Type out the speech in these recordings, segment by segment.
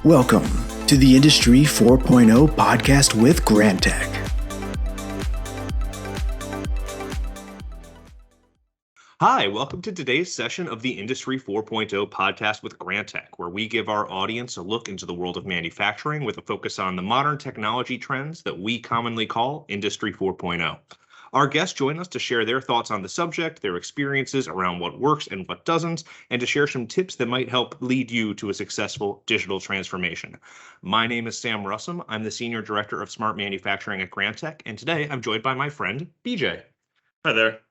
Welcome to the Industry 4.0 podcast with Grantek. Hi, welcome to today's session of the Industry 4.0 podcast with Grantek, where we give our audience a look into the world of manufacturing with a focus on the modern technology trends that we commonly call Industry 4.0. Our guests join us to share their thoughts on the subject, their experiences around what works and what doesn't, and to share some tips that might help lead you to a successful digital transformation. My name is Sam Russem. I'm the Senior Director of Smart Manufacturing at Grantek, and today I'm joined by my friend, BJ. Hi there.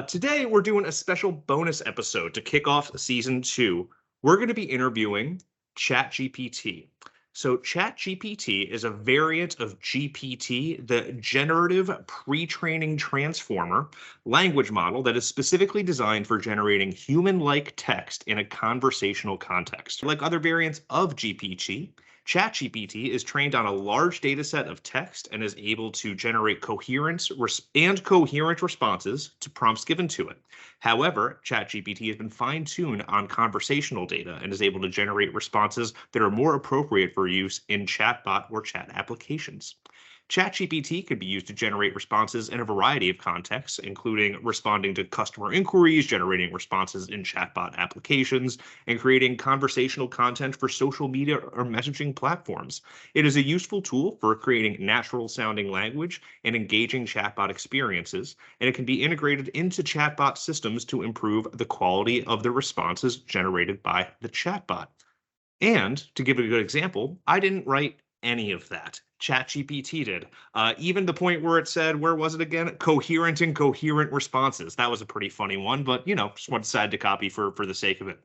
Today, we're doing a special bonus episode to kick off season 2. We're going to be interviewing ChatGPT. So ChatGPT is a variant of GPT, the generative pre-training transformer language model that is specifically designed for generating human-like text in a conversational context. Like other variants of GPT, ChatGPT is trained on a large data set of text and is able to generate coherent responses to prompts given to it. However, ChatGPT has been fine-tuned on conversational data and is able to generate responses that are more appropriate for use in chatbot or chat applications. ChatGPT can be used to generate responses in a variety of contexts, including responding to customer inquiries, generating responses in chatbot applications, and creating conversational content for social media or messaging platforms. It is a useful tool for creating natural-sounding language and engaging chatbot experiences, and it can be integrated into chatbot systems to improve the quality of the responses generated by the chatbot. And to give a good example, I didn't write any of that. ChatGPT did. Even the point where it said, where was it again? Coherent and coherent responses. That was a pretty funny one, but just one decided to copy for the sake of it.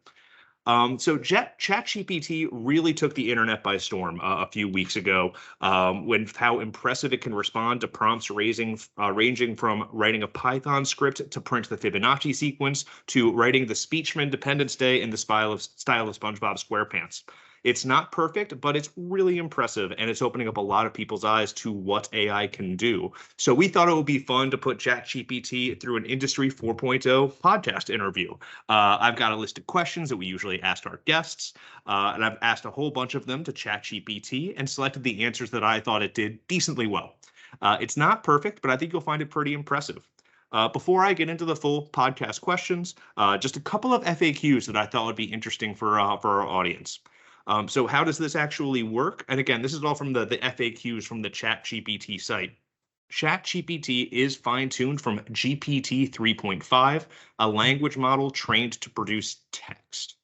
So ChatGPT really took the internet by storm a few weeks ago when how impressive it can respond to prompts ranging from writing a Python script to print the Fibonacci sequence to writing the speech from Independence Day in the style of SpongeBob SquarePants. It's not perfect, but it's really impressive, and it's opening up a lot of people's eyes to what AI can do. So we thought it would be fun to put ChatGPT through an Industry 4.0 podcast interview. I've got a list of questions that we usually ask our guests, and I've asked a whole bunch of them to ChatGPT and selected the answers that I thought it did decently well. It's not perfect, but I think you'll find it pretty impressive. Before I get into the full podcast questions, just a couple of FAQs that I thought would be interesting for our audience. So how does this actually work? And again, this is all from the FAQs from the ChatGPT site. ChatGPT is fine-tuned from GPT 3.5, a language model trained to produce text.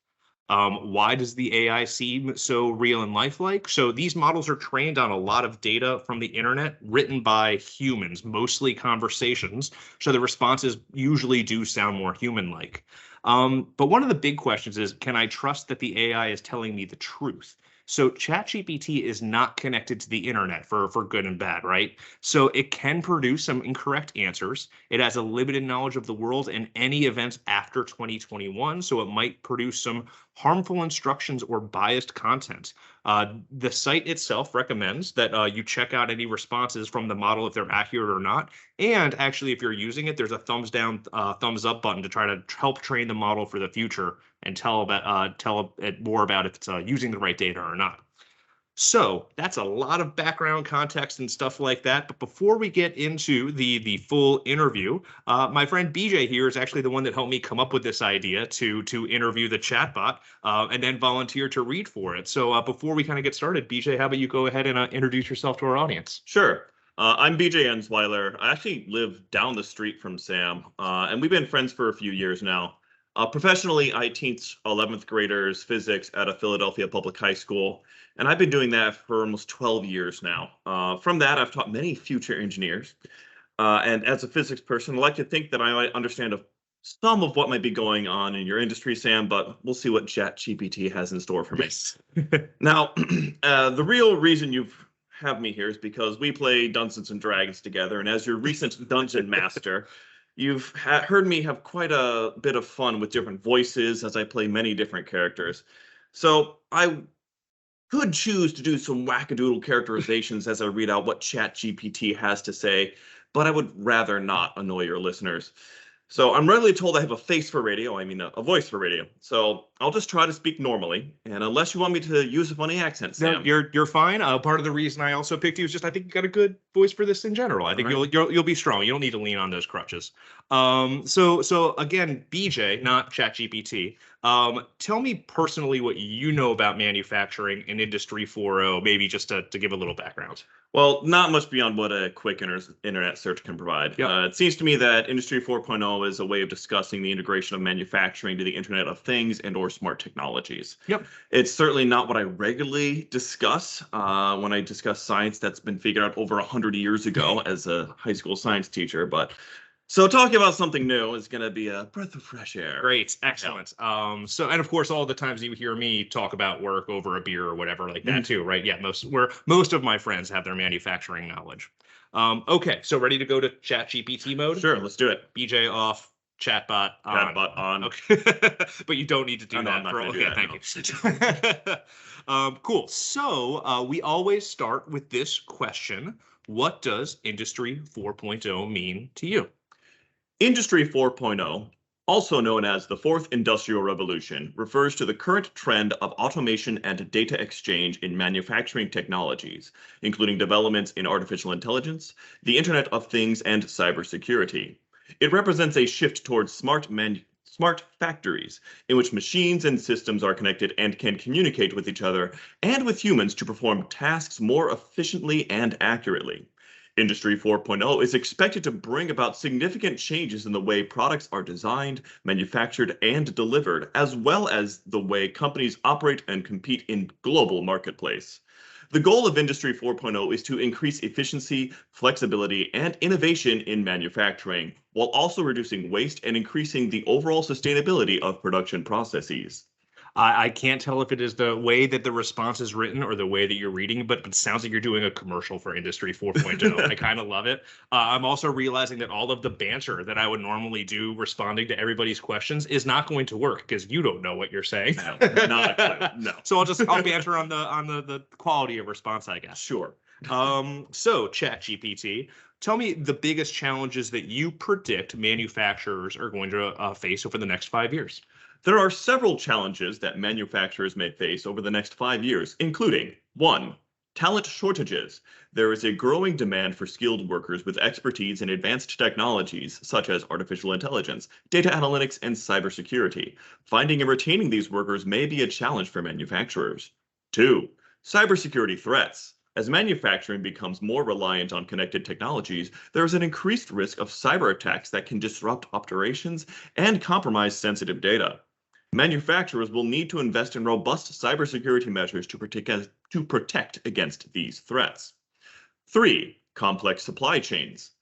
Why does the AI seem so real and lifelike? So these models are trained on a lot of data from the internet written by humans, mostly conversations. So the responses usually do sound more human-like. But one of the big questions is, can I trust that the AI is telling me the truth? So ChatGPT is not connected to the internet for good and bad, right? So it can produce some incorrect answers. It has a limited knowledge of the world and any events after 2021, so it might produce some harmful instructions or biased content. The site itself recommends that you check out any responses from the model if they're accurate or not. And actually, if you're using it, there's a thumbs down, thumbs up button to try to help train the model for the future and tell it more about if it's using the right data or not. So that's a lot of background context and stuff like that. But before we get into the full interview, my friend BJ here is actually the one that helped me come up with this idea to interview the chatbot and then volunteer to read for it. So before we kind of get started, BJ, how about you go ahead and introduce yourself to our audience? Sure. I'm BJ Ensweiler. I actually live down the street from Sam, and we've been friends for a few years now. Professionally, I teach 11th graders physics at a Philadelphia public high school, and I've been doing that for almost 12 years now. From that, I've taught many future engineers, and as a physics person, I like to think that I might understand some of what might be going on in your industry, Sam, but we'll see what ChatGPT has in store for me. Yes. Now, the real reason you have me here is because we play Dungeons and Dragons together, and as your recent dungeon master, you've heard me have quite a bit of fun with different voices as I play many different characters. So I could choose to do some wackadoodle characterizations as I read out what ChatGPT has to say, but I would rather not annoy your listeners. So I'm regularly told I have a face for radio, a voice for radio. So I'll just try to speak normally, and unless you want me to use a funny accent, No, Sam. you're fine. Part of the reason I also picked you is just I think you got a good voice for this in general. I think All right. you'll be strong. You don't need to lean on those crutches. So again, BJ, not ChatGPT. Tell me personally what you know about manufacturing in Industry 4.0, maybe just to give a little background. Well, not much beyond what a quick internet search can provide. Yep. It seems to me that Industry 4.0 is a way of discussing the integration of manufacturing to the Internet of Things and or smart technologies. Yep. It's certainly not what I regularly discuss when I discuss science that's been figured out over 100 years ago as a high school science teacher. But so talking about something new is going to be a breath of fresh air. Great, excellent. And of course, all the times you hear me talk about work over a beer or whatever like that too, right? Yeah, most of my friends have their manufacturing knowledge. Okay, so ready to go to ChatGPT mode? Sure, let's do it. BJ off, chatbot on. Chatbot on. Okay, but you don't need to do No, that. I'm not gonna do Thank that, you. Cool. So we always start with this question: what does Industry 4.0 mean to you? Industry 4.0, also known as the Fourth Industrial Revolution, refers to the current trend of automation and data exchange in manufacturing technologies, including developments in artificial intelligence, the Internet of Things, and cybersecurity. It represents a shift towards smart factories, in which machines and systems are connected and can communicate with each other and with humans to perform tasks more efficiently and accurately. Industry 4.0 is expected to bring about significant changes in the way products are designed, manufactured, and delivered, as well as the way companies operate and compete in global marketplace. The goal of Industry 4.0 is to increase efficiency, flexibility, and innovation in manufacturing, while also reducing waste and increasing the overall sustainability of production processes. I can't tell if it is the way that the response is written or the way that you're reading, but it sounds like you're doing a commercial for Industry 4.0. I kind of love it. I'm also realizing that all of the banter that I would normally do responding to everybody's questions is not going to work because you don't know what you're saying. No, not a clue. No. So I'll banter on the quality of response, I guess. Sure. So ChatGPT, tell me the biggest challenges that you predict manufacturers are going to face over the next 5 years. There are several challenges that manufacturers may face over the next 5 years, including 1. Talent shortages. There is a growing demand for skilled workers with expertise in advanced technologies such as artificial intelligence, data analytics, and cybersecurity. Finding and retaining these workers may be a challenge for manufacturers. 2. Cybersecurity threats. As manufacturing becomes more reliant on connected technologies, there is an increased risk of cyber attacks that can disrupt operations and compromise sensitive data. Manufacturers will need to invest in robust cybersecurity measures to protect against these threats. 3. Complex supply chains.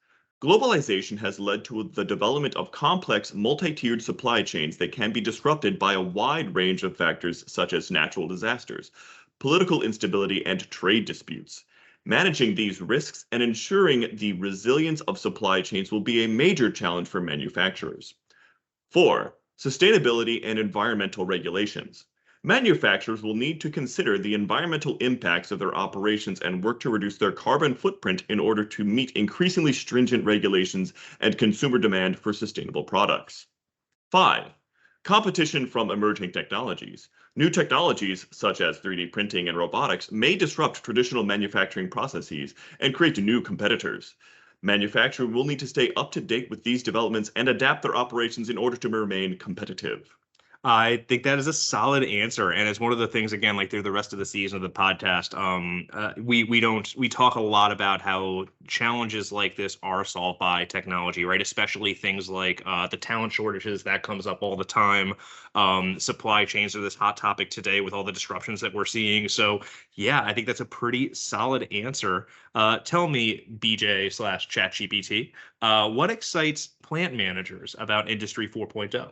Globalization has led to the development of complex, multi-tiered supply chains that can be disrupted by a wide range of factors such as natural disasters, political instability, and trade disputes. Managing these risks and ensuring the resilience of supply chains will be a major challenge for manufacturers. 4. Sustainability and environmental regulations. Manufacturers will need to consider the environmental impacts of their operations and work to reduce their carbon footprint in order to meet increasingly stringent regulations and consumer demand for sustainable products. 5. Competition from emerging technologies. New technologies, such as 3D printing and robotics, may disrupt traditional manufacturing processes and create new competitors. Manufacturers will need to stay up to date with these developments and adapt their operations in order to remain competitive. I think that is a solid answer, and it's one of the things, again, like through the rest of the season of the podcast, we talk a lot about how challenges like this are solved by technology, right? Especially things like the talent shortages that comes up all the time. Supply chains are this hot topic today with all the disruptions that we're seeing. So yeah, I think that's a pretty solid answer. Tell me, BJ/ChatGPT, what excites plant managers about Industry 4.0?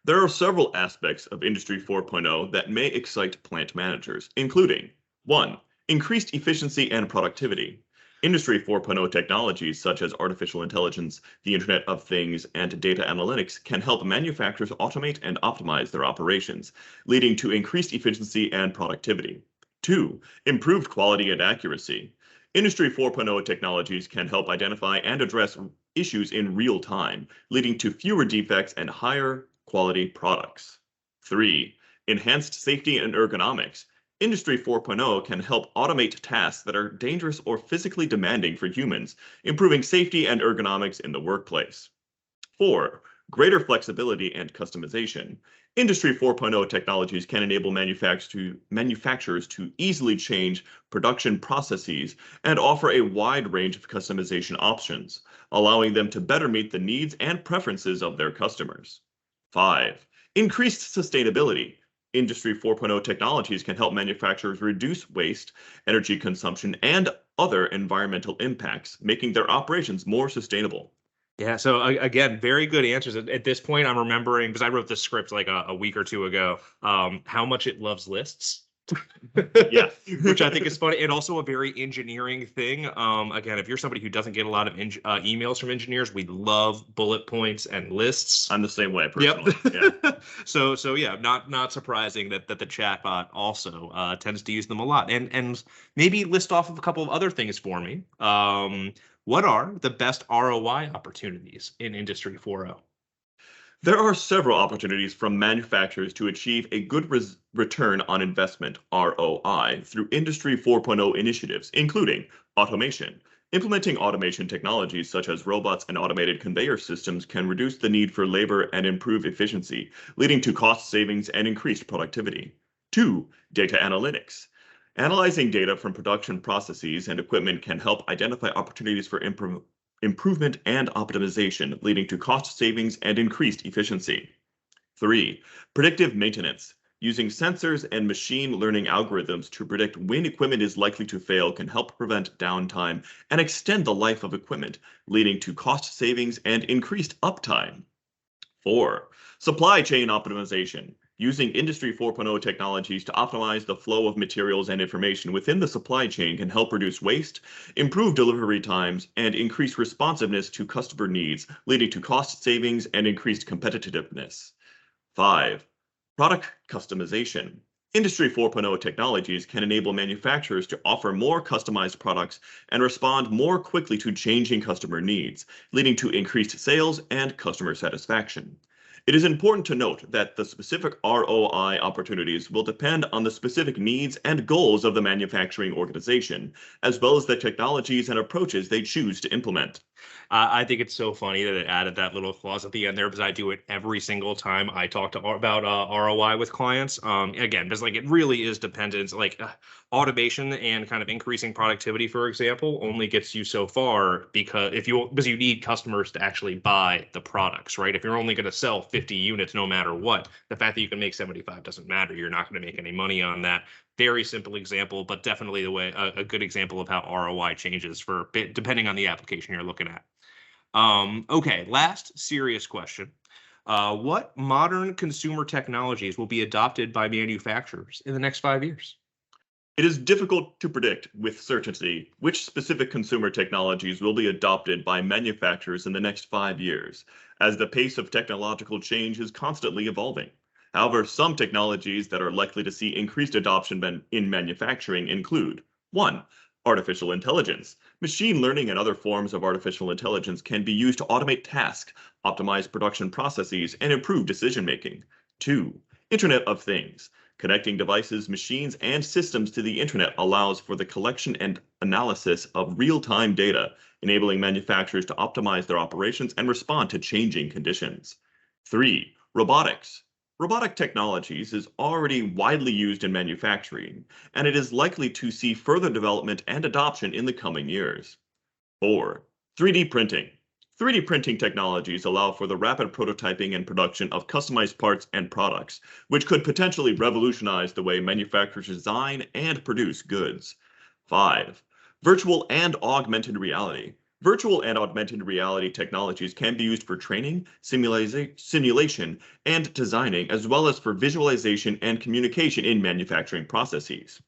There are several aspects of Industry 4.0 that may excite plant managers, including 1. Increased efficiency and productivity. Industry 4.0 technologies such as artificial intelligence, the Internet of Things, and data analytics can help manufacturers automate and optimize their operations, leading to increased efficiency and productivity. 2. Improved quality and accuracy. Industry 4.0 technologies can help identify and address issues in real time, leading to fewer defects and higher quality products. 3. Enhanced safety and ergonomics. Industry 4.0 can help automate tasks that are dangerous or physically demanding for humans, improving safety and ergonomics in the workplace. 4. Greater flexibility and customization. Industry 4.0 technologies can enable manufacturers to easily change production processes and offer a wide range of customization options, allowing them to better meet the needs and preferences of their customers. 5. Increased sustainability. Industry 4.0 technologies can help manufacturers reduce waste, energy consumption, and other environmental impacts, making their operations more sustainable. Yeah, so again, very good answers. At this point, I'm remembering because I wrote this script like a week or two ago. How much it loves lists. Yeah. Which I think is funny, and also a very engineering thing. Again, if you're somebody who doesn't get a lot of emails from engineers, we love bullet points and lists. I'm the same way personally. Yep. Yeah. So yeah, not surprising that the chatbot also tends to use them a lot, and maybe list off of a couple of other things for me. What are the best ROI opportunities in Industry 4.0? There are several opportunities from manufacturers to achieve a good return on investment ROI through Industry 4.0 initiatives, including automation. Implementing automation technologies such as robots and automated conveyor systems can reduce the need for labor and improve efficiency, leading to cost savings and increased productivity. 2. Data analytics. Analyzing data from production processes and equipment can help identify opportunities for improvement and optimization, leading to cost savings and increased efficiency. 3. Predictive maintenance. Using sensors and machine learning algorithms to predict when equipment is likely to fail can help prevent downtime and extend the life of equipment, leading to cost savings and increased uptime. 4. Supply chain optimization. Using Industry 4.0 technologies to optimize the flow of materials and information within the supply chain can help reduce waste, improve delivery times, and increase responsiveness to customer needs, leading to cost savings and increased competitiveness. 5. Product customization. Industry 4.0 technologies can enable manufacturers to offer more customized products and respond more quickly to changing customer needs, leading to increased sales and customer satisfaction. It is important to note that the specific ROI opportunities will depend on the specific needs and goals of the manufacturing organization, as well as the technologies and approaches they choose to implement. I think it's so funny that it added that little clause at the end there because I do it every single time I talk to about ROI with clients. Again, because like it really is dependent. Like automation and kind of increasing productivity, for example, only gets you so far because you need customers to actually buy the products, right? If you're only going to sell 50 units no matter what, the fact that you can make 75 doesn't matter. You're not going to make any money on that. Very simple example, but definitely the way a good example of how ROI changes for depending on the application you're looking at. Okay, last serious question. What modern consumer technologies will be adopted by manufacturers in the next 5 years? It is difficult to predict with certainty which specific consumer technologies will be adopted by manufacturers in the next 5 years, as the pace of technological change is constantly evolving. However, some technologies that are likely to see increased adoption in manufacturing include 1. Artificial intelligence. Machine learning and other forms of artificial intelligence can be used to automate tasks, optimize production processes, and improve decision making. 2. Internet of Things. Connecting devices, machines, and systems to the internet allows for the collection and analysis of real-time data, enabling manufacturers to optimize their operations and respond to changing conditions. 3. Robotics. Robotic technologies is already widely used in manufacturing, and it is likely to see further development and adoption in the coming years. 4. 3D printing. 3D printing technologies allow for the rapid prototyping and production of customized parts and products, which could potentially revolutionize the way manufacturers design and produce goods. 5. Virtual and augmented reality. Virtual and augmented reality technologies can be used for training, simulation, and designing, as well as for visualization and communication in manufacturing processes.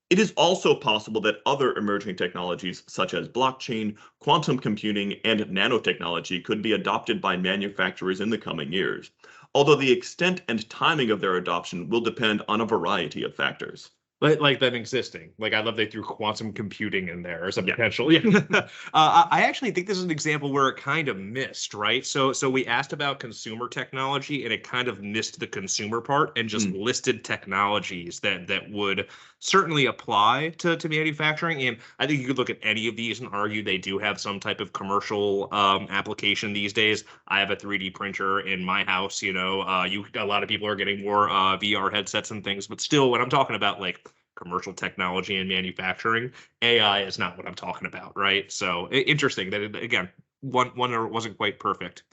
It is also possible that other emerging technologies, such as blockchain, quantum computing, and nanotechnology, could be adopted by manufacturers in the coming years, although the extent and timing of their adoption will depend on a variety of factors. Like them existing. Like I love they threw quantum computing in there as a Yeah. potential. Yeah. I actually think this is an example where it kind of missed, right? So we asked about consumer technology and it kind of missed the consumer part and just listed technologies that would certainly apply to manufacturing. And I think you could look at any of these and argue they do have some type of commercial application these days. I have a 3D printer in my house, a lot of people are getting more VR headsets and things, but still when I'm talking about like commercial technology and manufacturing, AI is not what I'm talking about, right? So interesting that again, one wasn't quite perfect.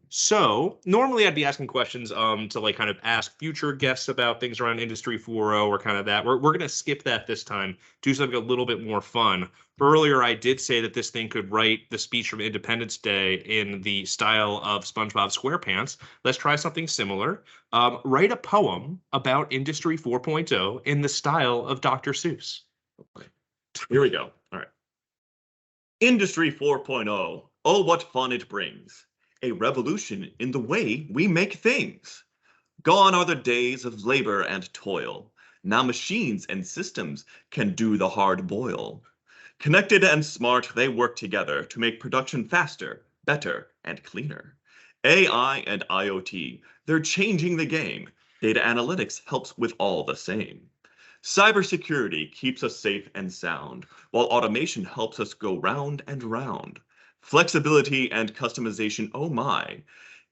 So normally I'd be asking questions to like kind of ask future guests about things around Industry 4.0 or kind of that. We're gonna skip that this time, do something a little bit more fun. Earlier I did say that this thing could write the speech from Independence Day in the style of SpongeBob SquarePants. Let's try something similar. Write a poem about Industry 4.0 in the style of Dr. Seuss. Okay. Here we go. All right. Industry 4.0. Oh, what fun it brings. A revolution in the way we make things. Gone are the days of labor and toil. Now machines and systems can do the hard boil. Connected and smart, they work together to make production faster, better, and cleaner. AI and IoT, they're changing the game. Data analytics helps with all the same. Cybersecurity keeps us safe and sound, while automation helps us go round and round. Flexibility and customization, oh my.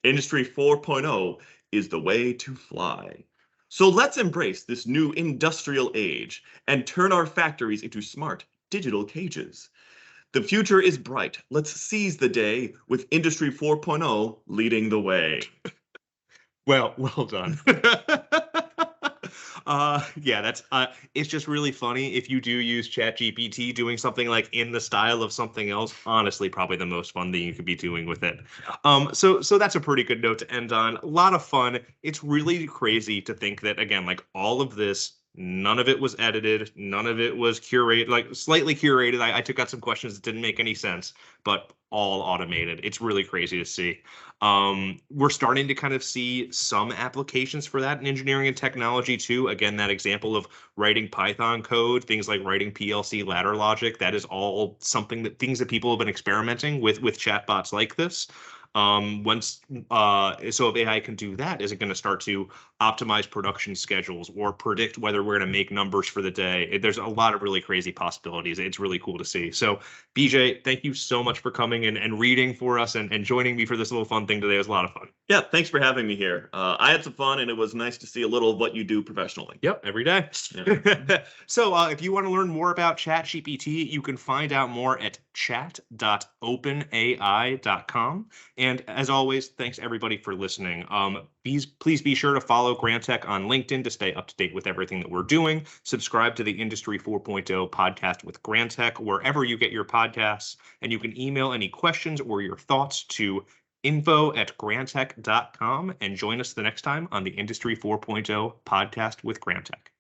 Industry 4.0 is the way to fly. So let's embrace this new industrial age and turn our factories into smart digital cages. The future is bright. Let's seize the day with Industry 4.0 leading the way. Well done. Yeah, that's it's just really funny if you do use ChatGPT doing something like in the style of something else. Honestly, probably the most fun thing you could be doing with it. So that's a pretty good note to end on. A lot of fun. It's really crazy to think that again, like all of this, none of it was edited, none of it was curated, like slightly curated. I took out some questions that didn't make any sense, but all automated. It's really crazy to see. We're starting to kind of see some applications for that in engineering and technology too. Again, that example of writing Python code, things like writing PLC ladder logic, that is all things that people have been experimenting with chatbots like this. So if AI can do that, is it going to start to optimize production schedules or predict whether we're going to make numbers for the day? There's a lot of really crazy possibilities. It's really cool to see. So BJ, thank you so much for coming and reading for us and joining me for this little fun thing today. It was a lot of fun. Yeah, thanks for having me here. I had some fun and it was nice to see a little of what you do professionally. Yep, every day. Yeah. So if you want to learn more about ChatGPT, you can find out more at chat.openai.com. And as always, thanks everybody for listening. Please be sure to follow Grantek on LinkedIn to stay up to date with everything that we're doing. Subscribe to the Industry 4.0 podcast with Grantek wherever you get your podcasts. And you can email any questions or your thoughts to info@grantek.com and join us the next time on the Industry 4.0 podcast with Grantek.